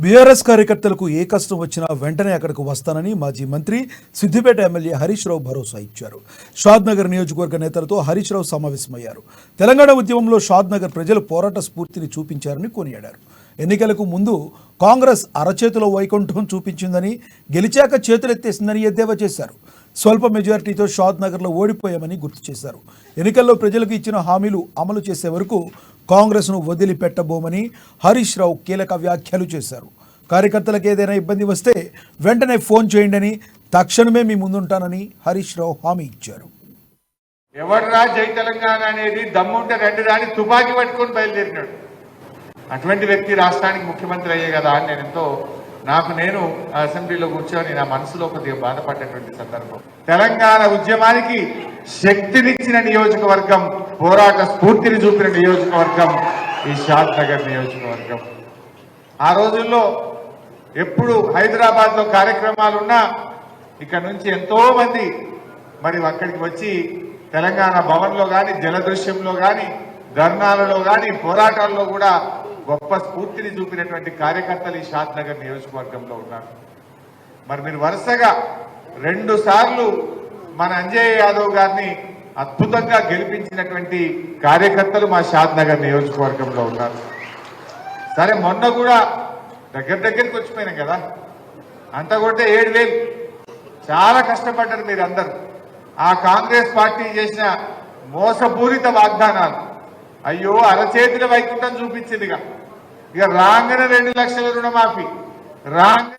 BRS కార్యకర్తలకు ఏ కష్టం వచ్చినా వెంటనే అక్కడికి వస్తానని మాజీ మంత్రి సిద్దిపేట ఎమ్మెల్యే హరీష్ రావు భరోసా ఇచ్చారు. షాద్నగర్ నియోజకవర్గ నేతలతో హరీష్ రావు సమావేశమయ్యారు. తెలంగాణ ఉద్యమంలో షాద్నగర్ ప్రజలు పోరాట స్ఫూర్తిని చూపించారని కొనియాడారు. ఎన్నికలకు ముందు కాంగ్రెస్ అరచేతిలో వైకుంఠం చూపించిందని, గెలిచాక చేతులెత్తేసిందని ఎద్దేవా చేశారు. స్వల్ప మెజారిటీతో షాద్నగర్లో ఓడిపోయామని గుర్తు చేశారు. ఎన్నికల్లో ప్రజలకు ఇచ్చిన హామీలు అమలు చేసే వరకు కాంగ్రెస్ను వదిలిపెట్టబోమని హరీష్ రావు కీలక వ్యాఖ్యలు చేశారు. కార్యకర్తలకు ఏదైనా ఇబ్బంది వస్తే వెంటనే ఫోన్ చేయండి, తక్షణమే మీ ముందుంటానని హరీష్ రావు హామీ ఇచ్చారు. ఎవడరా జై తెలంగాణ అనేది దమ్ముంటే రెండు రాని తుపాకీ పట్టుకొని బయలుదేరినాడు. అటువంటి వ్యక్తి రాష్ట్రానికి ముఖ్యమంత్రి అయ్యే కదా అని నేను అసెంబ్లీలో కూర్చొని నా మనసులో కొద్దిగా బాధపడ్డటువంటి సందర్భం. తెలంగాణ ఉద్యమానికి శక్తినిచ్చిన నియోజకవర్గం, పోరాట స్ఫూర్తిని చూపిన నియోజకవర్గం ఈ షాద్నగర్ నియోజకవర్గం. ఆ రోజుల్లో ఎప్పుడు హైదరాబాద్ లో కార్యక్రమాలున్నా ఇక్కడ నుంచి ఎంతో మంది మరి అక్కడికి వచ్చి తెలంగాణ భవన్ లో కానీ, జలదృశ్యంలో కానీ, ధర్నాలలో కానీ, పోరాటాల్లో కూడా గొప్ప స్ఫూర్తిని చూపినటువంటి కార్యకర్తలు ఈ షాద్నగర్ నియోజకవర్గంలో ఉన్నారు. మరి మీరు వరుసగా 2 సార్లు మన అంజయ్య యాదవ్ గారిని అద్భుతంగా గెలిపించినటువంటి కార్యకర్తలు మా షాద్నగర్ నియోజకవర్గంలో ఉన్నారు. సరే, మొన్న కూడా దగ్గరికి వచ్చిపోయినాం కదా, అంత కొడితే 7,000. చాలా కష్టపడ్డారు మీరు అందరూ. ఆ కాంగ్రెస్ పార్టీ చేసిన మోసపూరిత వాగ్దానాలు అయ్యో అరచేతుల వైకుంఠం చూపించిందిగా. ఇక రాగానే 2 లక్షల రుణమాఫీ, రాగానే